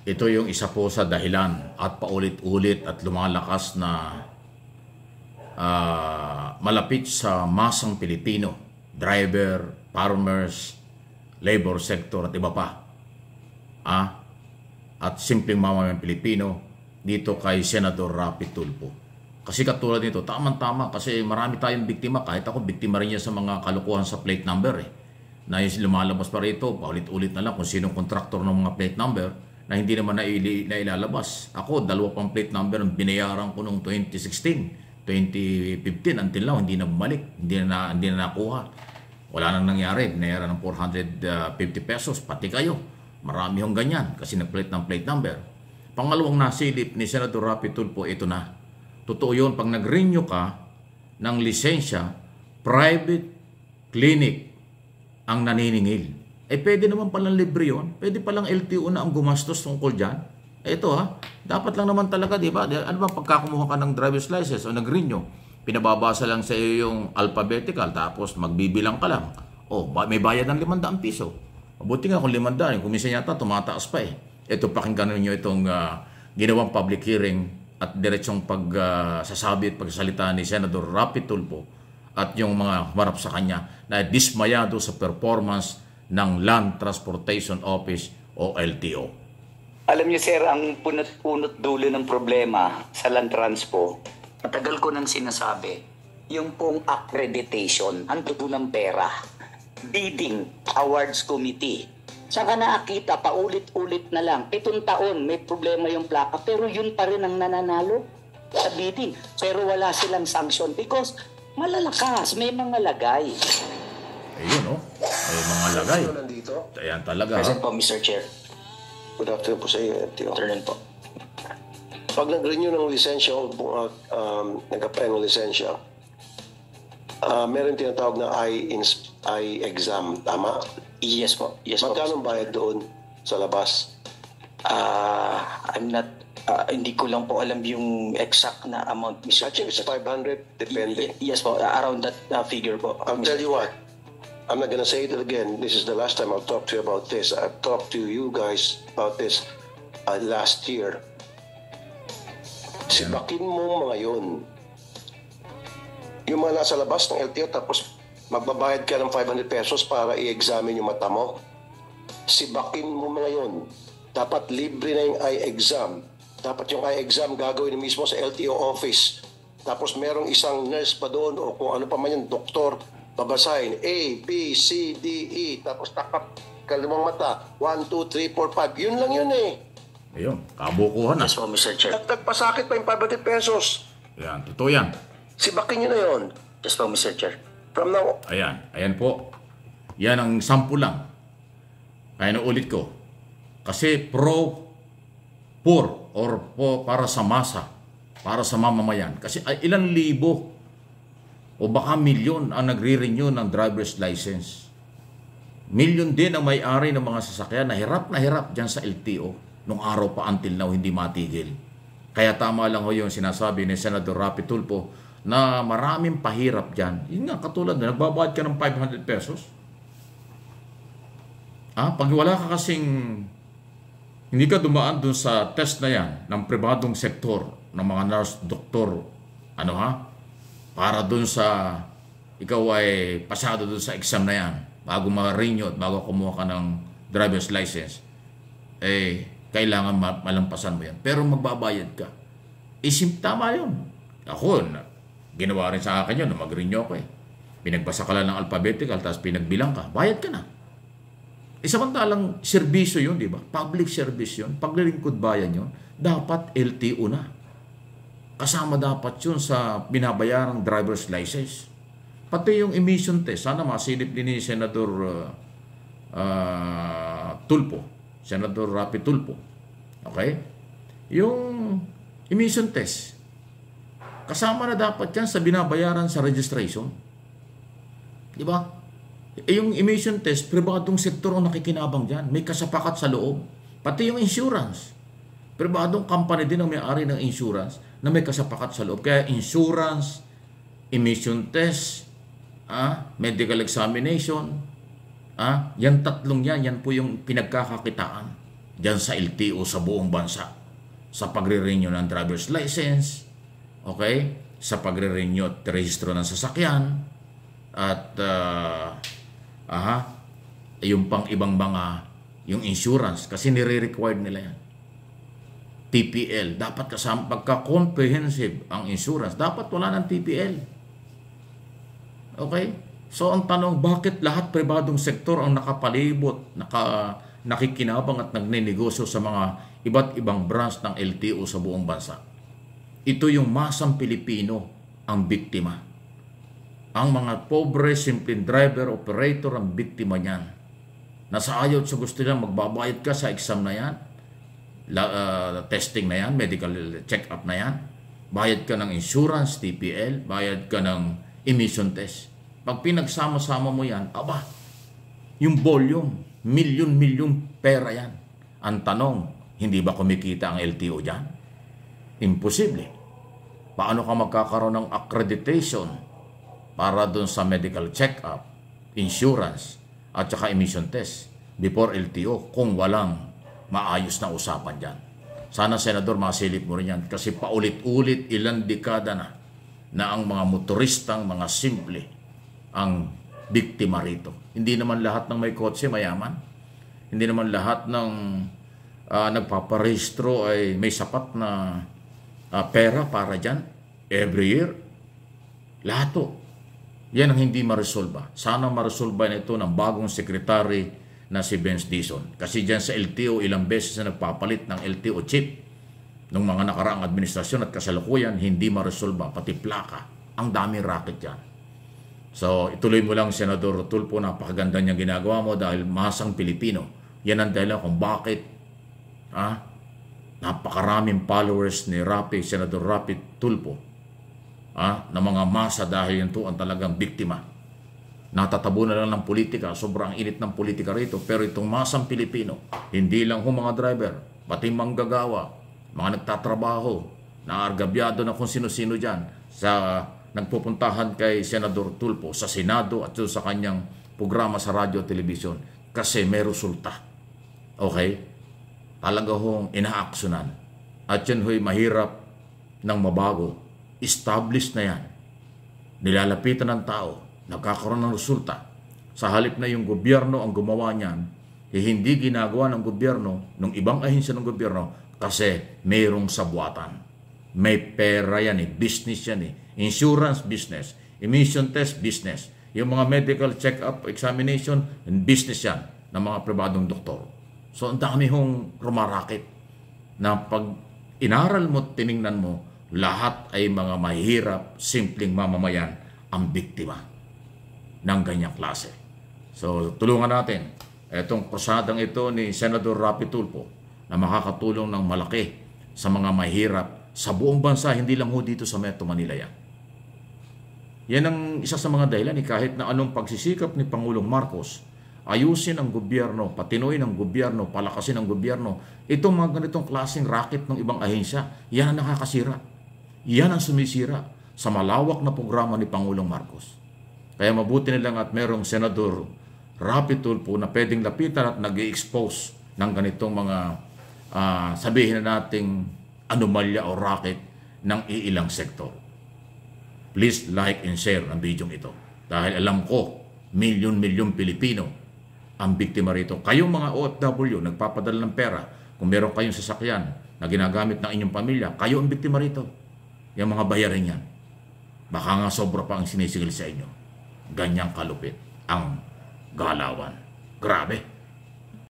Ito yung isa po sa dahilan at paulit-ulit at lumalakas na malapit sa masang Pilipino, driver, farmers, labor sector at iba pa. At simpleng mamamayang Pilipino dito kay Senador Rapi Tulfo. Kasi katulad nito, tamang-tama kasi marami tayong biktima. Kahit ako, biktima rin niya sa mga kalukuhan sa plate number na lumalabas pa rito, paulit-ulit na lang kung sinong kontraktor ng mga plate number na hindi naman ilalabas. Ako, 2 pang plate number ang binayaran ko noong 2016, 2015 until now, hindi na bumalik, hindi na nakuha. Wala nang nangyari, binayaran ng 450 pesos, pati kayo. Marami hong ganyan kasi nag-plate ng plate number. Pangalawang nasilip ni Senador Rapi Tulfo, ito na. Totoo yun, pag nag-renew ka ng lisensya, private clinic ang naniningil. Pwede naman palang libre yun. Pwede palang LTO na ang gumastos tungkol dyan. Ito dapat lang naman talaga, di ba? Ano ba pagkakumuha ka ng driver's license o nag-renew? Pinababasa lang sa iyo yung alphabetical tapos magbibilang ka lang. May bayad ng 500 piso. Mabuti nga kung 500, kung minsan yata tumataas pa Ito, pakinggan ninyo itong ginawang public hearing at diretsong pagsasabi at pagsalita ni Senador Rapi Tulfo at yung mga humarap sa kanya na dismayado sa performance ng Land Transportation Office o LTO. Alam niyo sir, ang punot-punot dulo ng problema sa Land Transpo, matagal ko nang sinasabi, yung pong accreditation, ang dugo ng pera, bidding awards committee. Saka nakakita, paulit-ulit na lang. 7 taon, may problema yung plaka, pero yun pa rin ang nananalo sa bidding. Pero wala silang sanction because malalakas, may mga lagay. Ayun may mga lagay. Ayan talaga. Present po, Mr. Chair. Good afternoon po sa iyo, LTO. Afternoon po. Pag nag-renew ng lisensya o nag-apply ng lisensya, meron tinatawag na eye exam, tama? Yes po. Yes po. Magkano bayad doon sa labas? Hindi ko lang po alam yung exact na amount, Mr. I think it's 500, depende. Yes po, around that figure po. I'll tell you what, I'm not gonna say it again. This is the last time I'll talk to you about this. I've talked to you guys about this last year. Sibakin mo mga yun. Yung mga nasa labas ng LTO tapos magbabayad ka ng 500 pesos para i-examine yung mata mo. Sibakin mo mga yun. Dapat libre na yung eye exam. Dapat yung eye exam gagawin mismo sa LTO office. Tapos merong isang nurse pa doon o kung ano pa man yung doktor, babasahin A, B, C, D, E. Tapos takap kalimang mata. 1, 2, 3, 4, 5. Yun lang yun Ayun, kabukuhan na. Yes po, Mr. Chair. Nagpasakit pa yung 500 pesos. Yan, totoo yan. Sibakin nyo na yun. Yes po, Mr. Chair. From now, Ayan po. Yan ang sample lang. Kaya naulit ko. Kasi poor or para sa masa, para sa mamamayan. Kasi ilang libo o baka milyon ang nagre-renew ng driver's license. Milyon din ang may-ari ng mga sasakyan na hirap dyan sa LTO nung araw pa until now hindi matigil. Kaya tama lang yung sinasabi ni Senador Rapi Tulfo na maraming pahirap dyan. Yun nga, katulad na nagbabayad ka ng 500 pesos. Pag wala ka kasing hindi ka dumaan dun sa test na yan ng pribadong sektor ng mga nurse, doktor, para dun sa ikaw ay pasado dun sa exam na yan bago ma-renew at bago kumuha ka ng driver's license, kailangan malampasan mo yan. Pero magbabayad ka. Tama yun. Ako, ginawa rin sa akin yun na mag-renew ako Pinagbasa ka lang ng alphabetical tapos pinagbilang ka. Bayad ka na. Samantalang serbisyo yun, di ba? Public service yun. Paglilingkod bayan yun. Dapat LTO na. Kasama dapat yun sa binabayarang driver's license. Pati yung emission test. Sana masilip din ni Senador Tulfo. Senador Rapi Tulfo. Okay? Yung emission test. Kasama na dapat yan sa binabayaran sa registration. Di ba? Yung emission test, pribadong sektor ang nakikinabang dyan. May kasapakat sa loob. Pati yung insurance. Pribadong company din ang may-ari ng insurance na may kasapakat sa loob. Kaya insurance, emission test, medical examination, yan tatlong yan po yung pinagkakakitaan. dyan sa LTO sa buong bansa. Sa pagre-renew ng driver's license, okay? Sa pagre-renew at rehistro ng sasakyan, at yung pang ibang mga, yung insurance, kasi nire-required nila yan. TPL, dapat kasama, pagka-comprehensive ang insurance, dapat wala ng TPL. Okay? So ang tanong, bakit lahat pribadong sektor ang nakapalibot, nakikinabang at nagninegosyo sa mga iba't ibang branch ng LTO sa buong bansa? Ito yung masang Pilipino ang biktima. Ang mga pobre, simpleng driver, operator ang biktima niyan. Nasa ayaw sa gusto nilang magbabayad ka sa exam na yan, testing na yan, medical check-up na yan, bayad ka ng insurance, TPL, bayad ka ng emission test. Pag pinagsama-sama mo yan, aba, yung volume, milyon-milyon pera yan. Ang tanong, hindi ba kumikita ang LTO dyan? Imposible. Paano ka magkakaroon ng accreditation para dun sa medical check-up, insurance, at saka emission test before LTO kung walang maayos na usapan dyan? Sana, Senador, masilip mo rin yan kasi paulit-ulit ilang dekada na ang mga motoristang, mga simple, ang biktima rito. Hindi naman lahat ng may kotse mayaman. Hindi naman lahat ng nagpaparehistro ay may sapat na pera para dyan every year. Lahat to. Yan ang hindi maresolba. Sana maresolba na ito ng bagong sekretary na si Benz Dizon. Kasi dyan sa LTO, ilang beses na nagpapalit ng LTO chip ng mga nakaraang administrasyon at kasalukuyan, hindi maresolba. Pati plaka. Ang daming racket dyan. So, ituloy mo lang, Senador Tulfo, napakaganda niyang ginagawa mo dahil masang Pilipino. Yan ang dahilan kung bakit napakaraming followers ni Senador Rapi Tulfo na mga masa dahil yan to ang talagang biktima. Natatabo na lang ng politika, sobrang init ng politika rito, pero itong masang Pilipino, hindi lang mga driver, pati manggagawa, mga nagtatrabaho, naargabyado na kung sino-sino dyan sa nagpupuntahan kay Senador Tulfo sa Senado at sa kanyang programa sa radyo at television kasi may resulta. Okay? Talaga hong inaaksyonan. At yan ho'y mahirap ng mabago. Established na yan. Nilalapitan ng tao. Nagkakaroon ng resulta. Sa halip na yung gobyerno ang gumawa niyan, hindi ginagawa ng gobyerno, ng ibang ahensya ng gobyerno, kasi mayroong sabuatan. May pera yan business yan Insurance, business. Emission test, business. Yung mga medical check-up, examination, business yan ng mga pribadong doktor. So, ang dami hong rumarakit na pag inaral mo, tiningnan mo, lahat ay mga mahirap, simpleng mamamayan ang biktima ng ganyang klase. So, tulungan natin itong krosadang ito ni Senador Rapi Tulfo na makakatulong ng malaki sa mga mahirap sa buong bansa, hindi lang dito sa Metro Manila yan. Yan ang isa sa mga dahilan kahit na anong pagsisikap ni Pangulong Marcos, ayusin ang gobyerno, patinoy ng gobyerno, palakasin ang gobyerno, itong mga ganitong klaseng racket ng ibang ahensya, yan ang nakakasira. Yan ang sumisira sa malawak na programa ni Pangulong Marcos. Kaya mabuti nilang at merong Senador Rapi Tulfo na pwedeng lapitan at nag-i-expose ng ganitong mga sabihin na nating anomalya o racket ng iilang sektor. Please like and share ang video ito. Dahil alam ko, milyon-milyon Pilipino ang biktima rito. Kayong mga OFW, nagpapadala ng pera, kung meron kayong sasakyan na ginagamit ng inyong pamilya, kayo ang biktima rito. Yung mga bayarin yan. Baka nga sobra pa ang sinisigil sa inyo. Ganyang kalupit ang galawan. Grabe.